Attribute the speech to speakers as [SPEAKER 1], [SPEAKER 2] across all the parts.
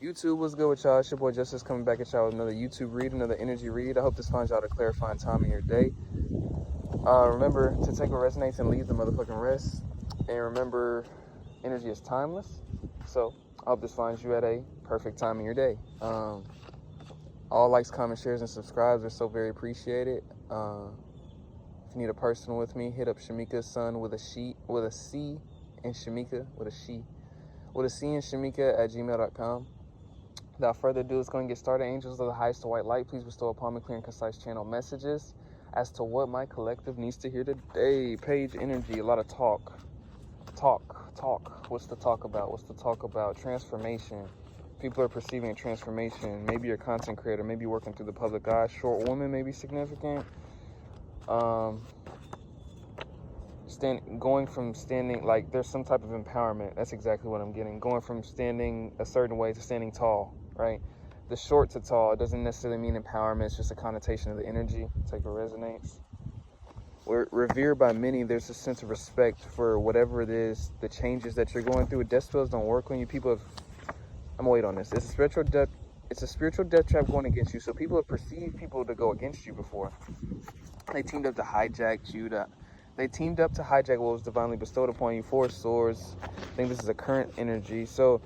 [SPEAKER 1] YouTube, what's good with y'all? It's your boy Justice coming back at y'all with another YouTube read, another energy read. I hope this finds y'all at a clarifying time in your day. Remember to take what resonates and leave the motherfucking rest. And remember, energy is timeless. So I hope this finds you at a perfect time in your day. All likes, comments, shares, and subscribes are so very appreciated. If you need a personal with me, hit up Shamika's son with a C and Shamika with a C and Shamika at gmail.com. Without further ado, let's go and get started. Angels of the highest white light, please bestow upon me clear and concise channel messages as to what my collective needs to hear today. Page energy, a lot of talk. What's the talk about? Transformation. People are perceiving a transformation. Maybe you're a content creator, maybe working through the public eye. Short woman may be significant. Going from standing, like there's some type of empowerment. That's exactly what I'm getting. Going from standing a certain way to standing tall, right? The short to tall, it doesn't necessarily mean empowerment. It's just a connotation of the energy. Take what resonates. We're revered by many. There's a sense of respect for whatever it is, the changes that you're going through. Death spells don't work on you. I'm gonna wait on this. It's a spiritual death trap going against you. So people have perceived people to go against you before. They teamed up to hijack what was divinely bestowed upon you. Four Swords. I think this is a current energy. So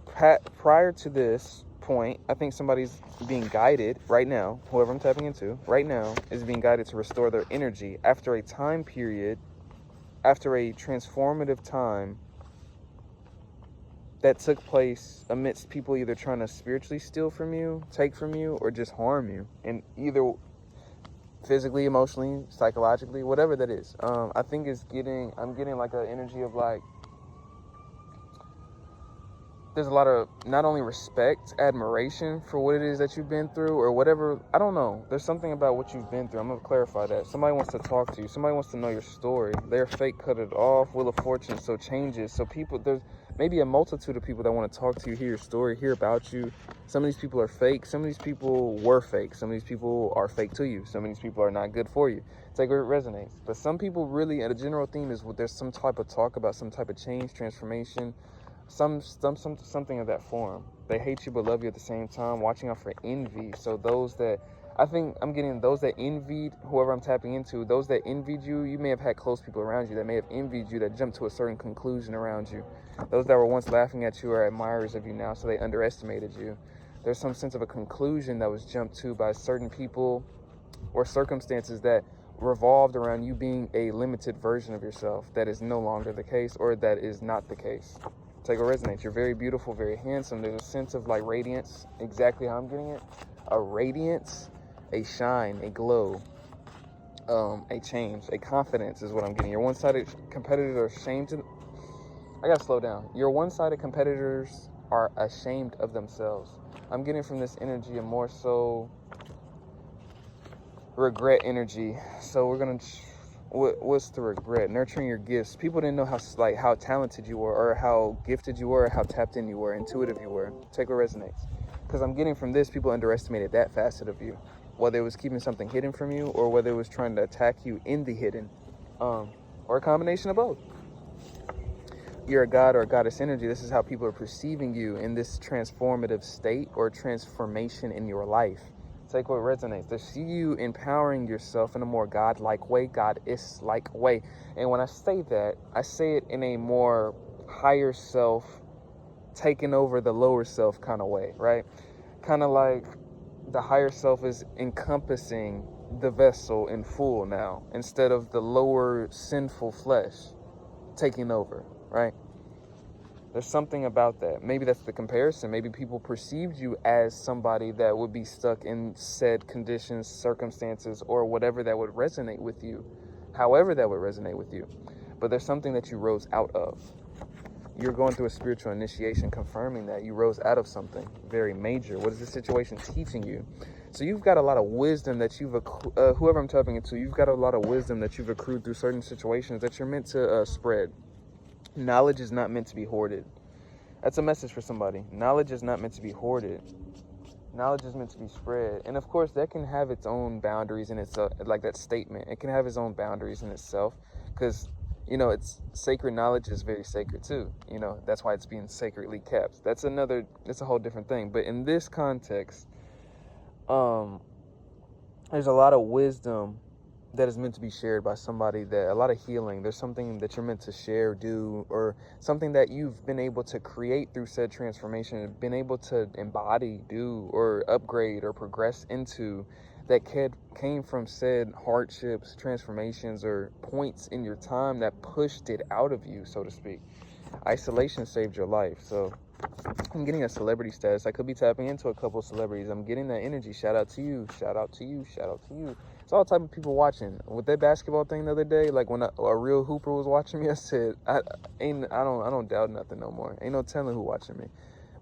[SPEAKER 1] prior to this point, I think somebody's being guided right now, whoever I'm tapping into right now is being guided to restore their energy after a time period, after a transformative time that took place amidst people either trying to spiritually steal from you, take from you, or just harm you. And either physically, emotionally, psychologically, whatever that is. I think I'm getting like an energy of like, there's a lot of not only respect, admiration for what it is that you've been through or whatever. I don't know. There's something about what you've been through. I'm going to clarify that. Somebody wants to talk to you. Somebody wants to know your story. They're fake, cut it off, Wheel of Fortune, so changes. So there's maybe a multitude of people that want to talk to you, hear your story, hear about you. Some of these people are fake. Some of these people were fake. Some of these people are fake to you. Some of these people are not good for you. It's like where it resonates. But some people really, and a general theme is there's some type of talk about some type of change, transformation, something of that form. They hate you but love you at the same time, watching out for envy. So those that, I think I'm getting those that envied whoever I'm tapping into, those that envied you, you may have had close people around you that may have envied you, that jumped to a certain conclusion around you. Those that were once laughing at you are admirers of you now, so they underestimated you. There's some sense of a conclusion that was jumped to by certain people or circumstances that revolved around you being a limited version of yourself. That is no longer the case, or that is not the case. Take what resonates. You're very beautiful, very handsome. There's a sense of like radiance, exactly how I'm getting it. A radiance, a shine, a glow, a change, a confidence is what I'm getting. Your one-sided competitors are ashamed to... I gotta slow down. Your one-sided competitors are ashamed of themselves. I'm getting from this energy a more so regret energy. So we're gonna... What's the regret? Nurturing your gifts. People didn't know how talented you were, or how gifted you were, or how tapped in you were, intuitive you were. Take what resonates. Because I'm getting from this, people underestimated that facet of you. Whether it was keeping something hidden from you, or whether it was trying to attack you in the hidden. Or a combination of both. You're a god or a goddess energy. This is how people are perceiving you in this transformative state or transformation in your life. Take what resonates. They see you empowering yourself in a more God-like way, goddess-like way. And when I say that, I say it in a more higher self, taking over the lower self kind of way, right? Kind of like the higher self is encompassing the vessel in full now, instead of the lower sinful flesh taking over, right? There's something about that. Maybe that's the comparison. Maybe people perceived you as somebody that would be stuck in said conditions, circumstances, or whatever that would resonate with you. However that would resonate with you. But there's something that you rose out of. You're going through a spiritual initiation confirming that you rose out of something very major. What is the situation teaching you? So you've got a lot of wisdom that whoever I'm tapping into, you've got a lot of wisdom that you've accrued through certain situations that you're meant to spread. Knowledge is not meant to be hoarded. That's a message for somebody. Knowledge is not meant to be hoarded. Knowledge is meant to be spread. And of course, that can have its own boundaries in itself, like that statement. It can have its own boundaries in itself, because You know, it's sacred knowledge is very sacred too. You know, that's why it's being sacredly kept. That's a whole different thing. But in this context, um, there's a lot of wisdom that is meant to be shared by somebody, that a lot of healing. There's something that you're meant to share, do, or something that you've been able to create through said transformation, been able to embody, do, or upgrade or progress into, that came from said hardships, transformations, or points in your time that pushed it out of you, so to speak. Isolation saved your life. So I'm getting a celebrity status. I could be tapping into a couple of celebrities. I'm getting that energy. Shout out to you. Shout out to you. Shout out to you. It's all type of people watching. With that basketball thing the other day, like when a real hooper was watching me, I said, I don't doubt nothing no more. Ain't no telling who watching me.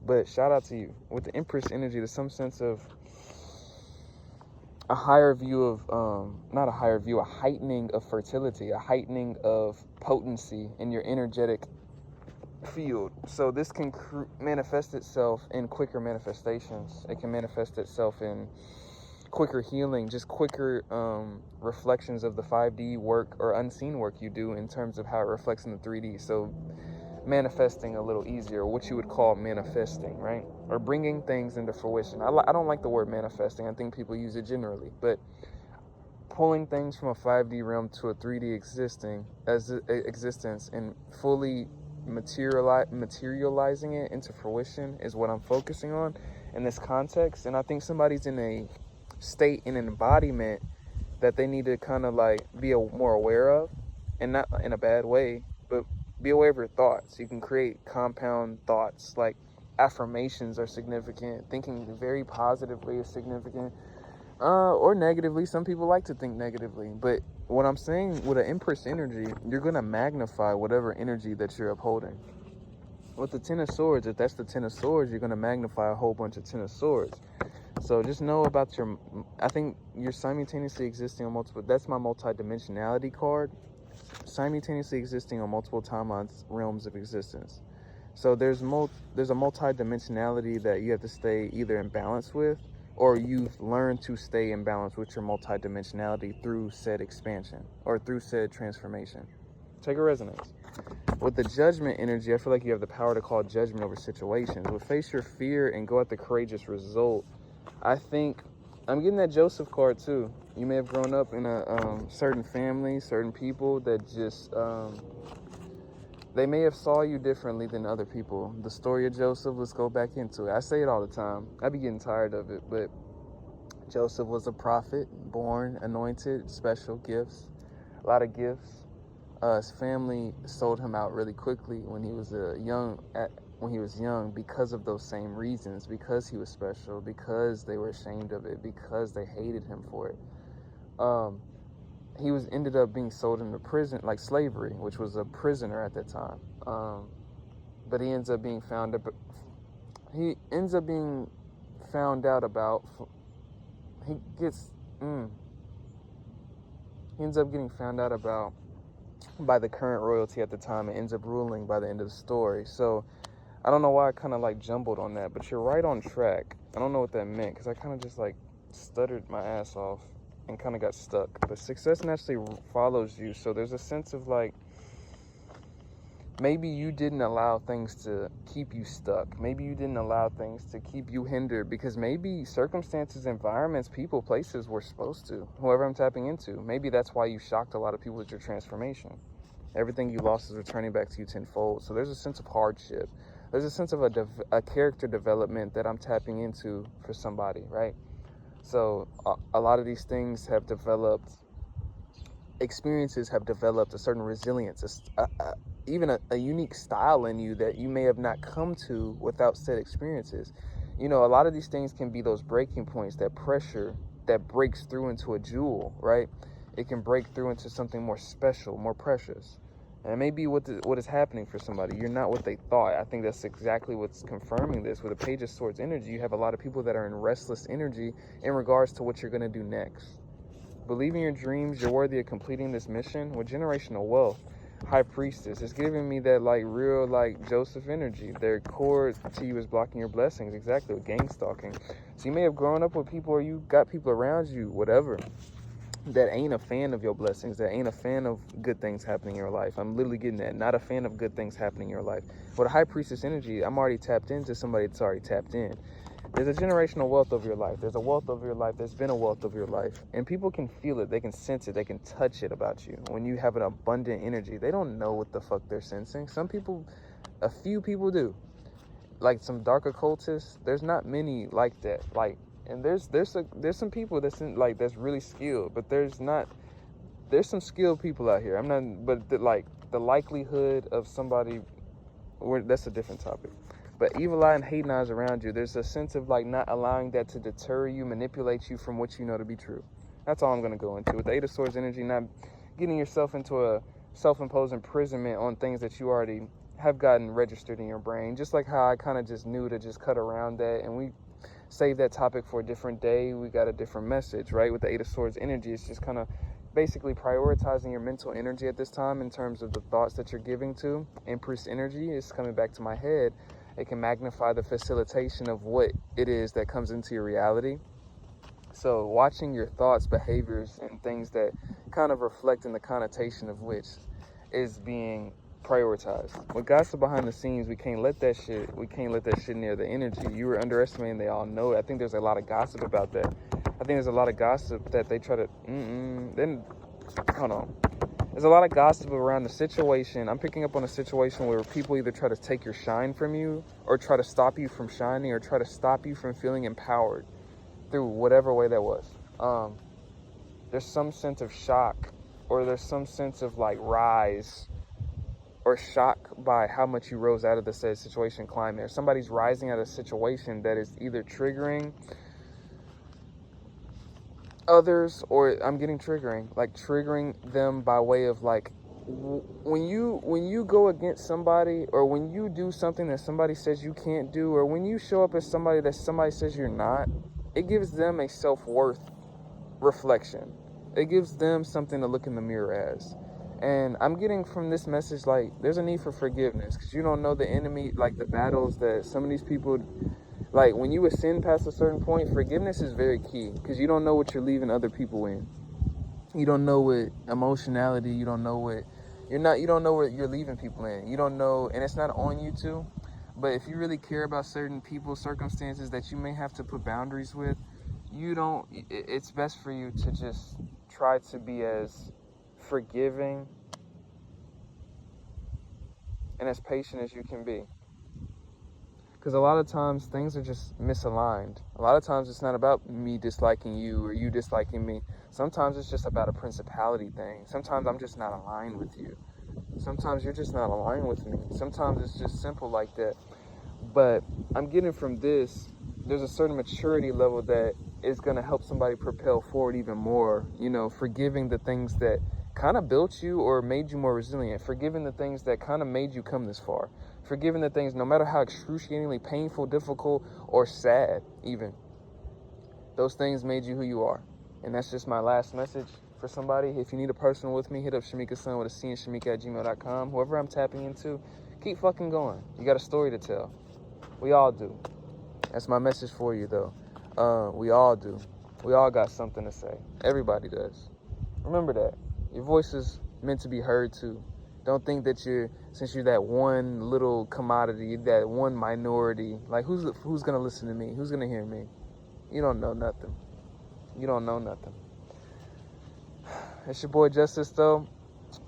[SPEAKER 1] But shout out to you. With the Empress energy, there's some sense of a higher view of, not a higher view, a heightening of fertility, a heightening of potency in your energetic field. So this can manifest itself in quicker manifestations. It can manifest itself in quicker healing, just quicker reflections of the 5D work or unseen work you do in terms of how it reflects in the 3D. So manifesting a little easier, what you would call manifesting, right? Or bringing things into fruition. I don't like the word manifesting. I think people use it generally, but pulling things from a 5D realm to a 3D existence and fully materializing it into fruition is what I'm focusing on in this context. And I think somebody's in a state, in an embodiment, that they need to kind of like be more aware of, and not in a bad way, but be aware of your thoughts. You can create compound thoughts, like affirmations are significant, thinking very positively is significant, or negatively. Some people like to think negatively, but what I'm saying, with an Empress energy, you're going to magnify whatever energy that you're upholding. With the Ten of Swords, if that's the Ten of Swords, you're going to magnify a whole bunch of Ten of Swords. So just know about I think you're simultaneously existing on multiple, that's my multi-dimensionality card, simultaneously existing on multiple timelines, realms of existence. So there's a multi-dimensionality that you have to stay either in balance with, or you've learned to stay in balance with your multi-dimensionality through said expansion or through said transformation. Take a resonance. With the Judgment energy, I feel like you have the power to call judgment over situations. With Face Your Fear and Go at the Courageous Result, I think I'm getting that Joseph card too. You may have grown up in a certain family, certain people that just they may have saw you differently than other people. The story of Joseph, let's go back into it. I say it all the time. I be getting tired of it, but Joseph was a prophet, born, anointed, special gifts, a lot of gifts. His family sold him out really quickly when he was young because of those same reasons, because he was special, because they were ashamed of it, because they hated him for it. He ended up being sold into prison, like slavery, which was a prisoner at that time. But he ends up being found out about. He ends up getting found out about by the current royalty at the time, and ends up ruling by the end of the story. So I don't know why I kind of like jumbled on that, but you're right on track. I don't know what that meant, because I kind of just like stuttered my ass off and kind of got stuck. But success naturally follows you. So there's a sense of like, maybe you didn't allow things to keep you stuck. Maybe you didn't allow things to keep you hindered, because maybe circumstances, environments, people, places were supposed to. Whoever I'm tapping into, maybe that's why you shocked a lot of people with your transformation. Everything you lost is returning back to you tenfold. So there's a sense of hardship. There's a sense of a character development that I'm tapping into for somebody, right? So a lot of these things have developed, experiences have developed a certain resilience, even a unique style in you that you may have not come to without said experiences. You know, a lot of these things can be those breaking points, that pressure that breaks through into a jewel, right? It can break through into something more special, more precious. And it may be what is happening for somebody. You're not what they thought. I think that's exactly what's confirming this. With a Page of Swords energy, you have a lot of people that are in restless energy in regards to what you're going to do next. Believe in your dreams. You're worthy of completing this mission. With generational wealth, High Priestess, it's giving me that like real like Joseph energy. Their core to you is blocking your blessings. Exactly, with gang stalking. So you may have grown up with people, or you got people around you, whatever, that ain't a fan of your blessings, that ain't a fan of good things happening in your life. I'm literally getting that. Not a fan of good things happening in your life. With a high priestess energy, I'm already tapped into somebody that's already tapped in. There's a generational wealth of your life. There's a wealth of your life. There's been a wealth of your life. And people can feel it. They can sense it. They can touch it about you. When you have an abundant energy, they don't know what the fuck they're sensing. Some people, a few people do. Like some dark occultists, there's not many like that. Like, and there's some people that's that's really skilled, but there's some skilled people out here. I'm not, but the likelihood of somebody, that's a different topic. But evil eye and hate eyes around you, there's a sense of not allowing that to deter you, manipulate you from what you know to be true. That's all I'm going to go into. With the Eight of Swords energy, not getting yourself into a self-imposed imprisonment on things that you already have gotten registered in your brain. Just like how I kind of just knew to just cut around that, and we save that topic for a different day. We got a different message, right? With the Eight of Swords energy, it's just kind of basically prioritizing your mental energy at this time in terms of the thoughts that you're giving to. Empress energy is coming back to my head. It can magnify the facilitation of what it is that comes into your reality. So watching your thoughts, behaviors, and things that kind of reflect in the connotation of which is being prioritized. With gossip behind the scenes, we can't let that shit near the energy. You were underestimating, they all know it. I think there's a lot of gossip about that. I think there's a lot of gossip that they try to hold on. There's a lot of gossip around the situation. I'm picking up on a situation where people either try to take your shine from you, or try to stop you from shining, or try to stop you from feeling empowered through whatever way that was. There's some sense of shock, or there's some sense of rise or shock by how much you rose out of the said situation, climb there. Somebody's rising out of a situation that is either triggering others, or I'm getting triggering them by way of when you go against somebody, or when you do something that somebody says you can't do, or when you show up as somebody that somebody says you're not, it gives them a self-worth reflection. It gives them something to look in the mirror as. And I'm getting from this message, there's a need for forgiveness, because you don't know the enemy, the battles that some of these people, when you ascend past a certain point, forgiveness is very key, because you don't know what you're leaving other people in. You don't know what emotionality, you don't know what you're leaving people in. You don't know, and it's not on you to, but if you really care about certain people, circumstances that you may have to put boundaries with, it's best for you to just try to be as forgiving and as patient as you can be. Because a lot of times things are just misaligned. A lot of times it's not about me disliking you or you disliking me. Sometimes it's just about a principality thing. Sometimes I'm just not aligned with you. Sometimes you're just not aligned with me. Sometimes it's just simple like that. But I'm getting from this, there's a certain maturity level that is going to help somebody propel forward even more. Forgiving the things that kind of built you or made you more resilient. Forgiving the things that kind of made you come this far. Forgiving the things, no matter how excruciatingly painful, difficult, or sad even, those things made you who you are. And that's just my last message for somebody. If you need a personal with me, hit up Shamika Sun with a C and Shamika@gmail.com. Whoever I'm tapping into, keep fucking going. You got a story to tell. We all do. That's my message for you, though. We all do. We all got something to say. Everybody does. Remember that. Your voice is meant to be heard, too. Don't think that since you're that one little commodity, that one minority, who's going to listen to me? Who's going to hear me? You don't know nothing. You don't know nothing. It's your boy Justice, though.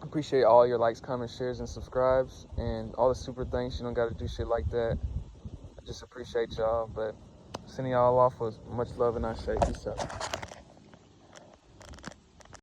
[SPEAKER 1] Appreciate all your likes, comments, shares, and subscribes, and all the super things. You don't got to do shit like that. I just appreciate y'all, but sending y'all off with much love and I say peace out.